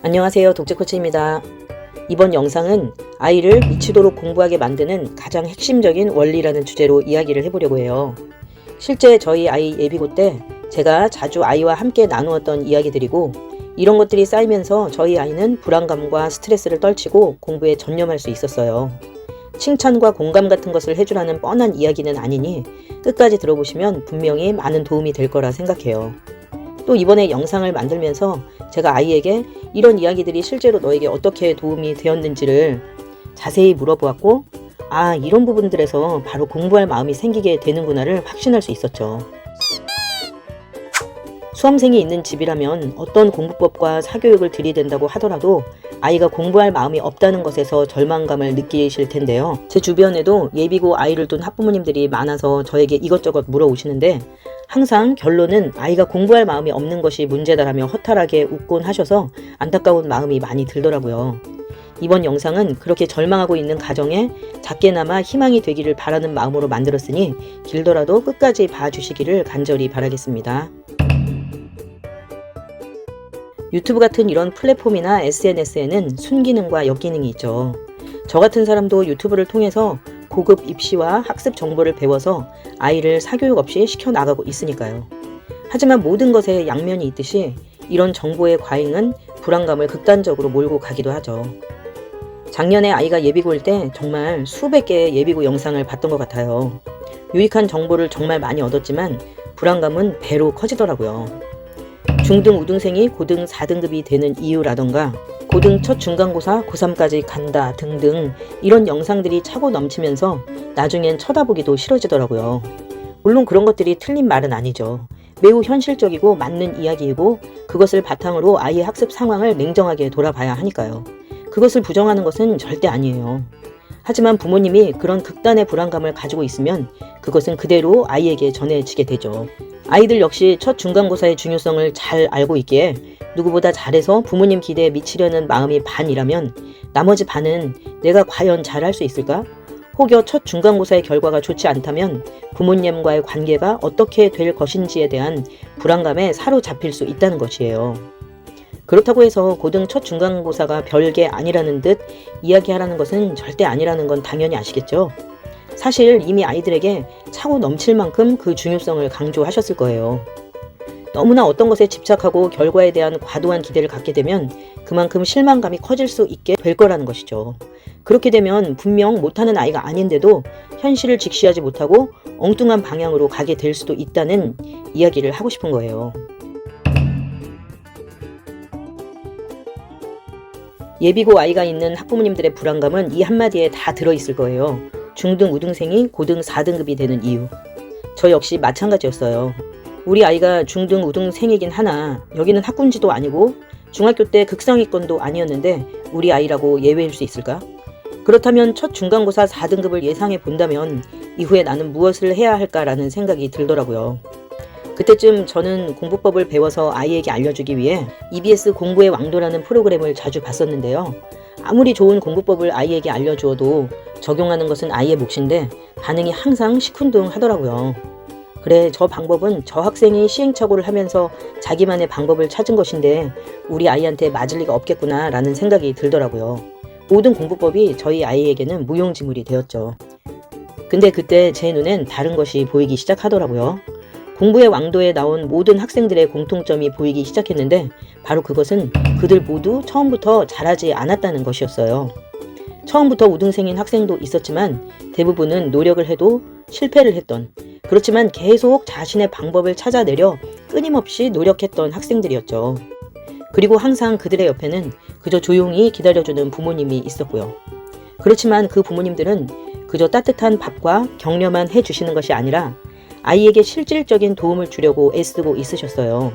안녕하세요. 독재코치입니다. 이번 영상은 아이를 미치도록 공부하게 만드는 가장 핵심적인 원리라는 주제로 이야기를 해보려고 해요. 실제 저희 아이 예비고 때 제가 자주 아이와 함께 나누었던 이야기들이고, 이런 것들이 쌓이면서 저희 아이는 불안감과 스트레스를 떨치고 공부에 전념할 수 있었어요. 칭찬과 공감 같은 것을 해주라는 뻔한 이야기는 아니니 끝까지 들어보시면 분명히 많은 도움이 될 거라 생각해요. 또 이번에 영상을 만들면서 제가 아이에게 이런 이야기들이 실제로 너에게 어떻게 도움이 되었는지를 자세히 물어보았고, 이런 부분들에서 바로 공부할 마음이 생기게 되는구나를 확신할 수 있었죠. 수험생이 있는 집이라면 어떤 공부법과 사교육을 들이댄다고 하더라도 아이가 공부할 마음이 없다는 것에서 절망감을 느끼실 텐데요. 제 주변에도 예비고 아이를 둔 학부모님들이 많아서 저에게 이것저것 물어오시는데, 항상 결론은 아이가 공부할 마음이 없는 것이 문제다라며 허탈하게 웃곤 하셔서 안타까운 마음이 많이 들더라고요. 이번 영상은 그렇게 절망하고 있는 가정에 작게나마 희망이 되기를 바라는 마음으로 만들었으니 길더라도 끝까지 봐주시기를 간절히 바라겠습니다. 유튜브 같은 이런 플랫폼이나 SNS에는 순기능과 역기능이 있죠. 저 같은 사람도 유튜브를 통해서 고급 입시와 학습 정보를 배워서 아이를 사교육 없이 시켜나가고 있으니까요. 하지만 모든 것에 양면이 있듯이 이런 정보의 과잉은 불안감을 극단적으로 몰고 가기도 하죠. 작년에 아이가 예비고일 때 정말 수백 개의 예비고 영상을 봤던 것 같아요. 유익한 정보를 정말 많이 얻었지만 불안감은 배로 커지더라고요. 중등 우등생이 고등 4등급이 되는 이유라던가 고등 첫 중간고사 고3까지 간다 등등 이런 영상들이 차고 넘치면서 나중엔 쳐다보기도 싫어지더라고요. 물론 그런 것들이 틀린 말은 아니죠. 매우 현실적이고 맞는 이야기이고 그것을 바탕으로 아이의 학습 상황을 냉정하게 돌아봐야 하니까요. 그것을 부정하는 것은 절대 아니에요. 하지만 부모님이 그런 극단의 불안감을 가지고 있으면 그것은 그대로 아이에게 전해지게 되죠. 아이들 역시 첫 중간고사의 중요성을 잘 알고 있기에 누구보다 잘해서 부모님 기대에 미치려는 마음이 반이라면 나머지 반은 내가 과연 잘할 수 있을까? 혹여 첫 중간고사의 결과가 좋지 않다면 부모님과의 관계가 어떻게 될 것인지에 대한 불안감에 사로잡힐 수 있다는 것이에요. 그렇다고 해서 고등 첫 중간고사가 별게 아니라는 듯 이야기하라는 것은 절대 아니라는 건 당연히 아시겠죠? 사실 이미 아이들에게 차고 넘칠 만큼 그 중요성을 강조하셨을 거예요. 너무나 어떤 것에 집착하고 결과에 대한 과도한 기대를 갖게 되면 그만큼 실망감이 커질 수 있게 될 거라는 것이죠. 그렇게 되면 분명 못하는 아이가 아닌데도 현실을 직시하지 못하고 엉뚱한 방향으로 가게 될 수도 있다는 이야기를 하고 싶은 거예요. 예비고 아이가 있는 학부모님들의 불안감은 이 한마디에 다 들어있을 거예요. 중등 우등생이 고등 4등급이 되는 이유. 저 역시 마찬가지였어요. 우리 아이가 중등 우등생이긴 하나 여기는 학군지도 아니고 중학교 때 극상위권도 아니었는데 우리 아이라고 예외일 수 있을까? 그렇다면 첫 중간고사 4등급을 예상해 본다면 이후에 나는 무엇을 해야 할까라는 생각이 들더라고요. 그때쯤 저는 공부법을 배워서 아이에게 알려주기 위해 EBS 공부의 왕도라는 프로그램을 자주 봤었는데요. 아무리 좋은 공부법을 아이에게 알려주어도 적용하는 것은 아이의 몫인데 반응이 항상 시큰둥하더라고요. 그래, 저 방법은 저 학생이 시행착오를 하면서 자기만의 방법을 찾은 것인데 우리 아이한테 맞을 리가 없겠구나 라는 생각이 들더라고요. 모든 공부법이 저희 아이에게는 무용지물이 되었죠. 근데 그때 제 눈엔 다른 것이 보이기 시작하더라고요. 공부의 왕도에 나온 모든 학생들의 공통점이 보이기 시작했는데 바로 그것은 그들 모두 처음부터 잘하지 않았다는 것이었어요. 처음부터 우등생인 학생도 있었지만 대부분은 노력을 해도 실패를 했던, 그렇지만 계속 자신의 방법을 찾아내려 끊임없이 노력했던 학생들이었죠. 그리고 항상 그들의 옆에는 그저 조용히 기다려주는 부모님이 있었고요. 그렇지만 그 부모님들은 그저 따뜻한 밥과 격려만 해주시는 것이 아니라 아이에게 실질적인 도움을 주려고 애쓰고 있으셨어요.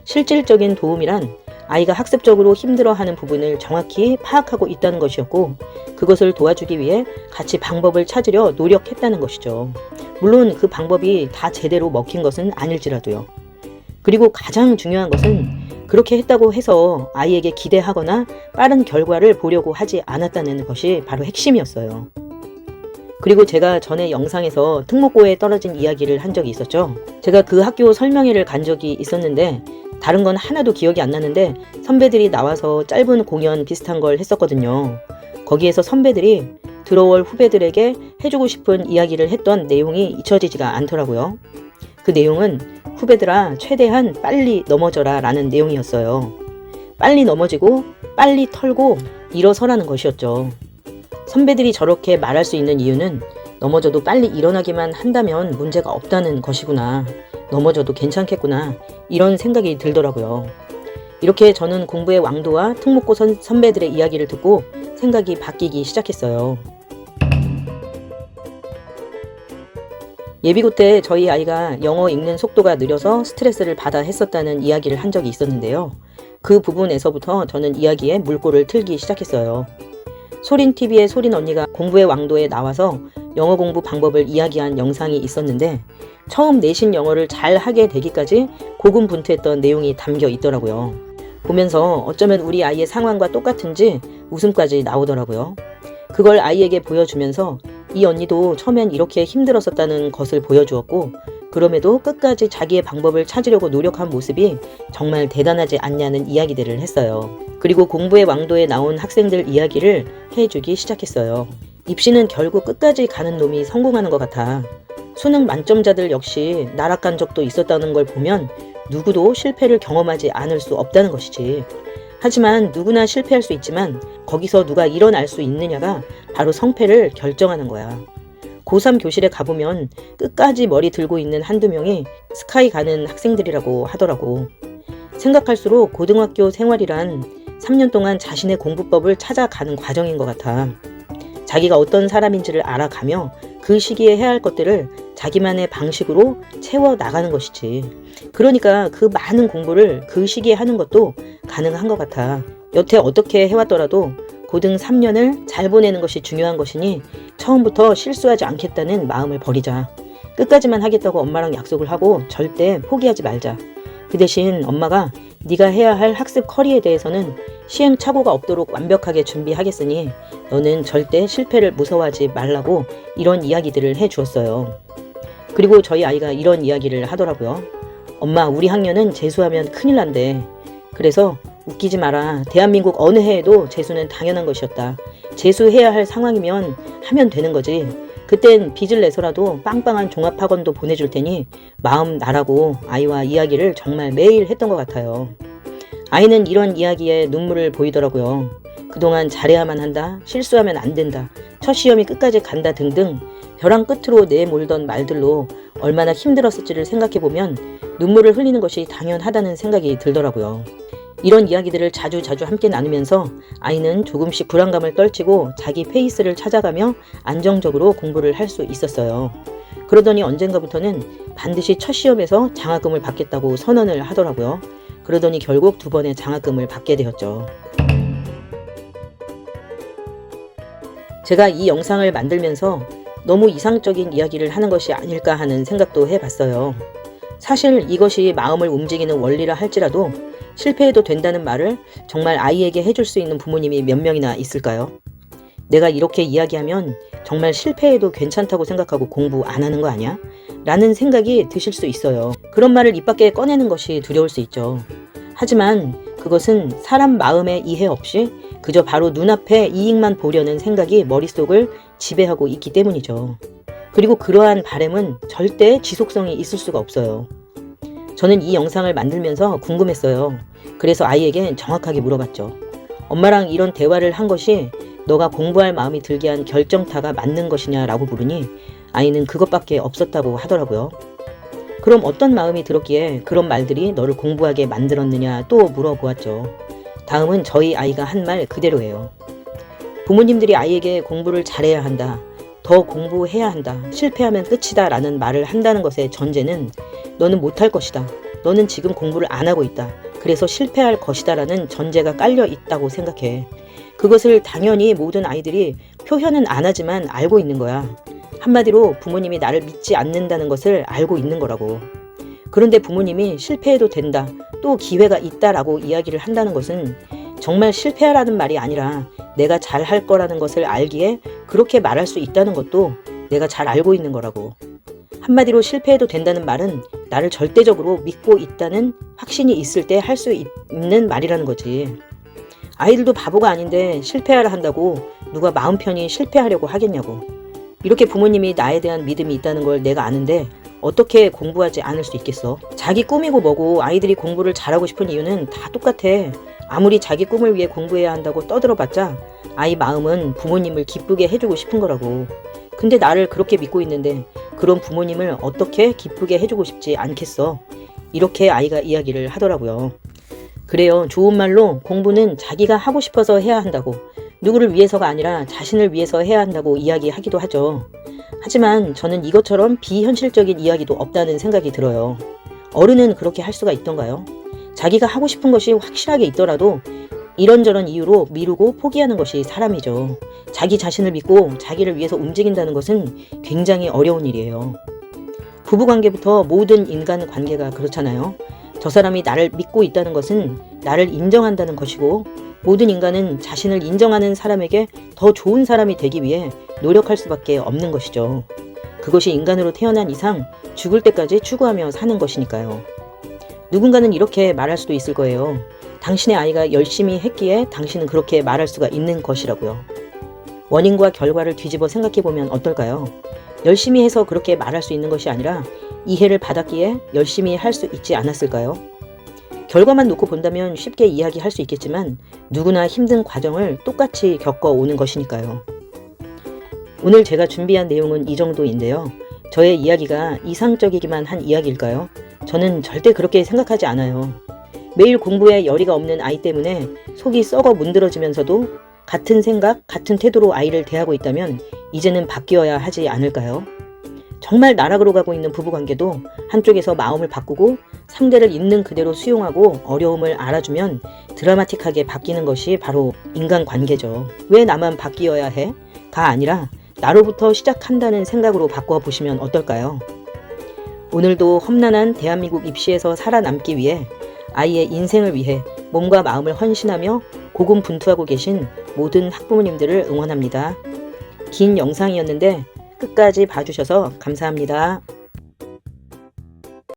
실질적인 도움이란 아이가 학습적으로 힘들어하는 부분을 정확히 파악하고 있다는 것이었고 그것을 도와주기 위해 같이 방법을 찾으려 노력했다는 것이죠. 물론 그 방법이 다 제대로 먹힌 것은 아닐지라도요. 그리고 가장 중요한 것은 그렇게 했다고 해서 아이에게 기대하거나 빠른 결과를 보려고 하지 않았다는 것이 바로 핵심이었어요. 그리고 제가 전에 영상에서 특목고에 떨어진 이야기를 한 적이 있었죠. 제가 그 학교 설명회를 간 적이 있었는데 다른 건 하나도 기억이 안 나는데 선배들이 나와서 짧은 공연 비슷한 걸 했었거든요. 거기에서 선배들이 들어올 후배들에게 해주고 싶은 이야기를 했던 내용이 잊혀지지가 않더라고요. 그 내용은 후배들아 최대한 빨리 넘어져라 라는 내용이었어요. 빨리 넘어지고 빨리 털고 일어서라는 것이었죠. 선배들이 저렇게 말할 수 있는 이유는 넘어져도 빨리 일어나기만 한다면 문제가 없다는 것이구나. 넘어져도 괜찮겠구나. 이런 생각이 들더라고요. 이렇게 저는 공부의 왕도와 특목고 선배들의 이야기를 듣고 생각이 바뀌기 시작했어요. 예비고 때 저희 아이가 영어 읽는 속도가 느려서 스트레스를 받아 했었다는 이야기를 한 적이 있었는데요. 그 부분에서부터 저는 이야기에 물꼬를 틀기 시작했어요. 소린TV의 소린 언니가 공부의 왕도에 나와서 영어 공부 방법을 이야기한 영상이 있었는데 처음 내신 영어를 잘 하게 되기까지 고군분투했던 내용이 담겨 있더라고요. 보면서 어쩌면 우리 아이의 상황과 똑같은지 웃음까지 나오더라고요. 그걸 아이에게 보여주면서 이 언니도 처음엔 이렇게 힘들었었다는 것을 보여주었고 그럼에도 끝까지 자기의 방법을 찾으려고 노력한 모습이 정말 대단하지 않냐는 이야기들을 했어요. 그리고 공부의 왕도에 나온 학생들 이야기를 해주기 시작했어요. 입시는 결국 끝까지 가는 놈이 성공하는 것 같아. 수능 만점자들 역시 나락간 적도 있었다는 걸 보면 누구도 실패를 경험하지 않을 수 없다는 것이지. 하지만 누구나 실패할 수 있지만 거기서 누가 일어날 수 있느냐가 바로 성패를 결정하는 거야. 고3 교실에 가보면 끝까지 머리 들고 있는 한두 명이 스카이 가는 학생들이라고 하더라고. 생각할수록 고등학교 생활이란 3년 동안 자신의 공부법을 찾아가는 과정인 것 같아. 자기가 어떤 사람인지를 알아가며 그 시기에 해야 할 것들을 자기만의 방식으로 채워 나가는 것이지. 그러니까 그 많은 공부를 그 시기에 하는 것도 가능한 것 같아. 여태 어떻게 해왔더라도 고등 3년을 잘 보내는 것이 중요한 것이니 처음부터 실수하지 않겠다는 마음을 버리자. 끝까지만 하겠다고 엄마랑 약속을 하고 절대 포기하지 말자. 그 대신 엄마가 네가 해야 할 학습 커리에 대해서는 시행착오가 없도록 완벽하게 준비하겠으니 너는 절대 실패를 무서워하지 말라고 이런 이야기들을 해주었어요. 그리고 저희 아이가 이런 이야기를 하더라고요. 엄마, 우리 학년은 재수하면 큰일 난대. 그래서 웃기지 마라. 대한민국 어느 해에도 재수는 당연한 것이었다. 재수해야 할 상황이면 하면 되는 거지. 그땐 빚을 내서라도 빵빵한 종합학원도 보내줄 테니 마음 나라고 아이와 이야기를 정말 매일 했던 것 같아요. 아이는 이런 이야기에 눈물을 보이더라고요. 그동안 잘해야만 한다, 실수하면 안 된다, 첫 시험이 끝까지 간다 등등 벼랑 끝으로 내몰던 말들로 얼마나 힘들었을지를 생각해보면 눈물을 흘리는 것이 당연하다는 생각이 들더라고요. 이런 이야기들을 자주 함께 나누면서 아이는 조금씩 불안감을 떨치고 자기 페이스를 찾아가며 안정적으로 공부를 할 수 있었어요. 그러더니 언젠가부터는 반드시 첫 시험에서 장학금을 받겠다고 선언을 하더라고요. 그러더니 결국 2번의 장학금을 받게 되었죠. 제가 이 영상을 만들면서 너무 이상적인 이야기를 하는 것이 아닐까 하는 생각도 해봤어요. 사실 이것이 마음을 움직이는 원리라 할지라도 실패해도 된다는 말을 정말 아이에게 해줄 수 있는 부모님이 몇 명이나 있을까요? 내가 이렇게 이야기하면 정말 실패해도 괜찮다고 생각하고 공부 안 하는 거 아니야? 라는 생각이 드실 수 있어요. 그런 말을 입 밖에 꺼내는 것이 두려울 수 있죠. 하지만 그것은 사람 마음의 이해 없이 그저 바로 눈앞에 이익만 보려는 생각이 머릿속을 지배하고 있기 때문이죠. 그리고 그러한 바람은 절대 지속성이 있을 수가 없어요. 저는 이 영상을 만들면서 궁금했어요. 그래서 아이에게 정확하게 물어봤죠. 엄마랑 이런 대화를 한 것이 너가 공부할 마음이 들게 한 결정타가 맞는 것이냐라고 물으니 아이는 그것밖에 없었다고 하더라고요. 그럼 어떤 마음이 들었기에 그런 말들이 너를 공부하게 만들었느냐 또 물어보았죠. 다음은 저희 아이가 한 말 그대로예요. 부모님들이 아이에게 공부를 잘해야 한다, 더 공부해야 한다, 실패하면 끝이다 라는 말을 한다는 것의 전제는 너는 못할 것이다, 너는 지금 공부를 안 하고 있다, 그래서 실패할 것이다 라는 전제가 깔려 있다고 생각해. 그것을 당연히 모든 아이들이 표현은 안 하지만 알고 있는 거야. 한마디로 부모님이 나를 믿지 않는다는 것을 알고 있는 거라고. 그런데 부모님이 실패해도 된다, 또 기회가 있다라고 이야기를 한다는 것은 정말 실패하라는 말이 아니라 내가 잘 할 거라는 것을 알기에 그렇게 말할 수 있다는 것도 내가 잘 알고 있는 거라고. 한마디로 실패해도 된다는 말은 나를 절대적으로 믿고 있다는 확신이 있을 때 할 수 있는 말이라는 거지. 아이들도 바보가 아닌데 실패하라 한다고 누가 마음 편히 실패하려고 하겠냐고. 이렇게 부모님이 나에 대한 믿음이 있다는 걸 내가 아는데 어떻게 공부하지 않을 수 있겠어. 자기 꿈이고 뭐고 아이들이 공부를 잘하고 싶은 이유는 다 똑같아. 아무리 자기 꿈을 위해 공부해야 한다고 떠들어봤자 아이 마음은 부모님을 기쁘게 해주고 싶은 거라고. 근데 나를 그렇게 믿고 있는데 그런 부모님을 어떻게 기쁘게 해주고 싶지 않겠어. 이렇게 아이가 이야기를 하더라고요. 그래요. 좋은 말로 공부는 자기가 하고 싶어서 해야 한다고, 누구를 위해서가 아니라 자신을 위해서 해야 한다고 이야기하기도 하죠. 하지만 저는 이것처럼 비현실적인 이야기도 없다는 생각이 들어요. 어른은 그렇게 할 수가 있던가요? 자기가 하고 싶은 것이 확실하게 있더라도 이런저런 이유로 미루고 포기하는 것이 사람이죠. 자기 자신을 믿고 자기를 위해서 움직인다는 것은 굉장히 어려운 일이에요. 부부관계부터 모든 인간관계가 그렇잖아요. 저 사람이 나를 믿고 있다는 것은 나를 인정한다는 것이고, 모든 인간은 자신을 인정하는 사람에게 더 좋은 사람이 되기 위해 노력할 수밖에 없는 것이죠. 그것이 인간으로 태어난 이상 죽을 때까지 추구하며 사는 것이니까요. 누군가는 이렇게 말할 수도 있을 거예요. 당신의 아이가 열심히 했기에 당신은 그렇게 말할 수가 있는 것이라고요. 원인과 결과를 뒤집어 생각해보면 어떨까요? 열심히 해서 그렇게 말할 수 있는 것이 아니라 이해를 받았기에 열심히 할 수 있지 않았을까요? 결과만 놓고 본다면 쉽게 이야기할 수 있겠지만 누구나 힘든 과정을 똑같이 겪어오는 것이니까요. 오늘 제가 준비한 내용은 이 정도인데요. 저의 이야기가 이상적이기만 한 이야기일까요? 저는 절대 그렇게 생각하지 않아요. 매일 공부에 열의가 없는 아이 때문에 속이 썩어 문드러지면서도 같은 생각, 같은 태도로 아이를 대하고 있다면 이제는 바뀌어야 하지 않을까요? 정말 나락으로 가고 있는 부부관계도 한쪽에서 마음을 바꾸고 상대를 있는 그대로 수용하고 어려움을 알아주면 드라마틱하게 바뀌는 것이 바로 인간관계죠. 왜 나만 바뀌어야 해? 가 아니라 나로부터 시작한다는 생각으로 바꿔보시면 어떨까요? 오늘도 험난한 대한민국 입시에서 살아남기 위해 아이의 인생을 위해 몸과 마음을 헌신하며 고군분투하고 계신 모든 학부모님들을 응원합니다. 긴 영상이었는데 끝까지 봐주셔서 감사합니다.